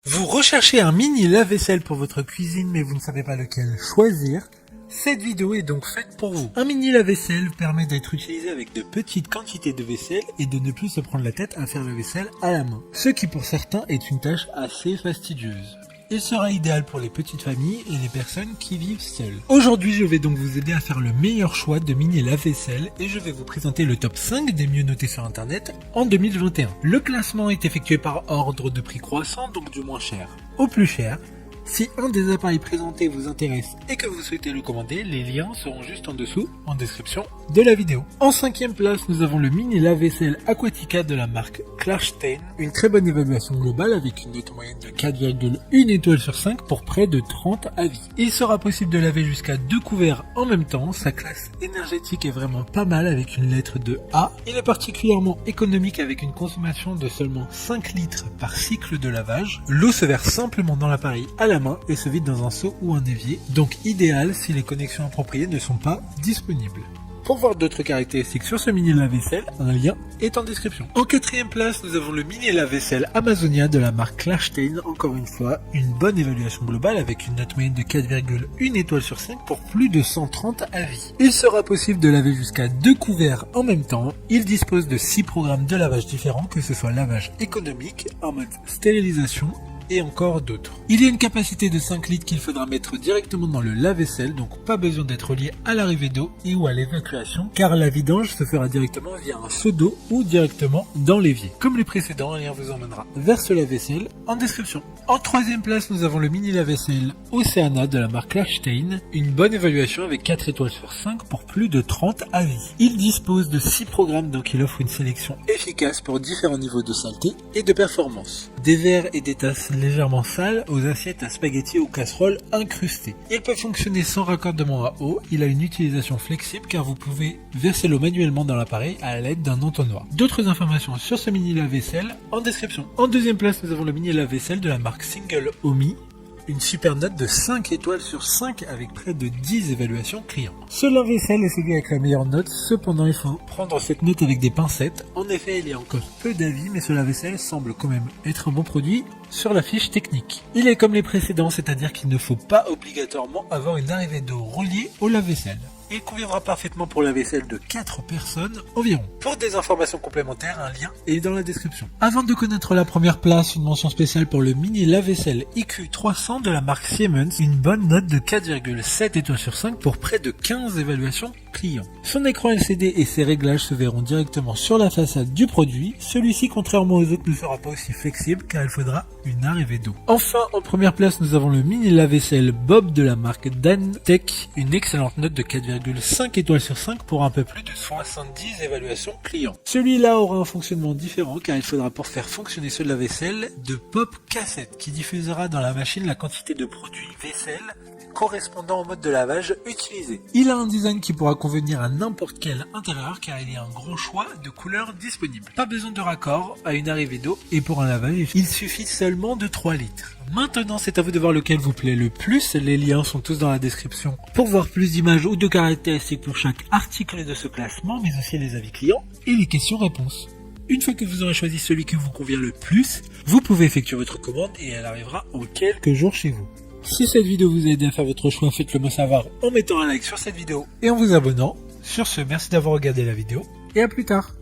Vous recherchez un mini lave-vaisselle pour votre cuisine mais vous ne savez pas lequel choisir? Cette vidéo est donc faite pour vous. Un mini lave-vaisselle permet d'être utilisé avec de petites quantités de vaisselle et de ne plus se prendre la tête à faire la vaisselle à la main. Ce qui pour certains est une tâche assez fastidieuse. Il sera idéal pour les petites familles et les personnes qui vivent seules. Aujourd'hui, je vais donc vous aider à faire le meilleur choix de mini lave-vaisselle et je vais vous présenter le top 5 des mieux notés sur internet en 2021. Le classement est effectué par ordre de prix croissant, donc du moins cher au plus cher. Si un des appareils présentés vous intéresse et que vous souhaitez le commander, les liens seront juste en dessous, en description de la vidéo. En 5e place, nous avons le mini lave-vaisselle Aquatica de la marque Klarstein. Une très bonne évaluation globale avec une note moyenne de 4,1 étoiles sur 5 pour près de 30 avis. Il sera possible de laver jusqu'à 2 couverts en même temps. Sa classe énergétique est vraiment pas mal avec une lettre de A. Il est particulièrement économique avec une consommation de seulement 5 litres par cycle de lavage. L'eau se verse simplement dans l'appareil à la main et se vide dans un seau ou un évier, donc idéal si les connexions appropriées ne sont pas disponibles. Pour voir d'autres caractéristiques sur ce mini lave-vaisselle, un lien est en description. En 4e place, nous avons le mini lave-vaisselle Amazonia de la marque Klarstein. Encore une fois, une bonne évaluation globale avec une note moyenne de 4,1 étoiles sur 5 pour plus de 130 avis. Il sera possible de laver jusqu'à 2 couverts en même temps. Il dispose de 6 programmes de lavage différents, que ce soit lavage économique, en mode stérilisation, et encore d'autres. Il y a une capacité de 5 litres qu'il faudra mettre directement dans le lave-vaisselle, donc pas besoin d'être relié à l'arrivée d'eau et ou à l'évacuation, car la vidange se fera directement via un seau d'eau ou directement dans l'évier. Comme les précédents, un lien vous emmènera vers ce lave-vaisselle en description. En 3e place, nous avons le mini lave-vaisselle Oceana de la marque Klarstein. Une bonne évaluation avec 4 étoiles sur 5 pour plus de 30 avis. Il dispose de 6 programmes, donc il offre une sélection efficace pour différents niveaux de saleté et de performance. Des verres et des tasses légèrement sales aux assiettes à spaghettis ou casseroles incrustées. Il peut fonctionner sans raccordement à eau. Il a une utilisation flexible car vous pouvez verser l'eau manuellement dans l'appareil à l'aide d'un entonnoir. D'autres informations sur ce mini lave-vaisselle en description. En 2e place, nous avons le mini lave-vaisselle de la marque Single Omi. Une super note de 5 étoiles sur 5 avec près de 10 évaluations clients. Ce lave-vaisselle est celui avec la meilleure note, cependant il faut prendre cette note avec des pincettes. En effet, il y a encore peu d'avis, mais ce lave-vaisselle semble quand même être un bon produit sur la fiche technique. Il est comme les précédents, c'est-à-dire qu'il ne faut pas obligatoirement avoir une arrivée d'eau reliée au lave-vaisselle. Il conviendra parfaitement pour la vaisselle de 4 personnes environ. Pour des informations complémentaires, un lien est dans la description. Avant de connaître la première place, une mention spéciale pour le mini lave-vaisselle IQ300 de la marque Siemens. Une bonne note de 4,7 étoiles sur 5 pour près de 15 évaluations clients. Son écran LCD et ses réglages se verront directement sur la façade du produit. Celui-ci, contrairement aux autres, ne sera pas aussi flexible car il faudra une arrivée d'eau. Enfin, en première place, nous avons le mini lave-vaisselle Bob de la marque Dantec. Une excellente note de 4,5 étoiles sur 5 pour un peu plus de 70 évaluations clients. Celui-là aura un fonctionnement différent car il faudra pour faire fonctionner ce lave-vaisselle de pop cassette qui diffusera dans la machine la quantité de produits vaisselle correspondant au mode de lavage utilisé. Il a un design qui pourra convenir à n'importe quel intérieur car il y a un gros choix de couleurs disponibles. Pas besoin de raccord à une arrivée d'eau et pour un lavage, il suffit seulement de 3 litres. Maintenant, c'est à vous de voir lequel vous plaît le plus. Les liens sont tous dans la description pour voir plus d'images ou de caractéristiques pour chaque article de ce classement, mais aussi les avis clients et les questions-réponses. Une fois que vous aurez choisi celui qui vous convient le plus, vous pouvez effectuer votre commande et elle arrivera en quelques jours chez vous. Si cette vidéo vous a aidé à faire votre choix, faites-le moi savoir en mettant un like sur cette vidéo et en vous abonnant. Sur ce, merci d'avoir regardé la vidéo et à plus tard.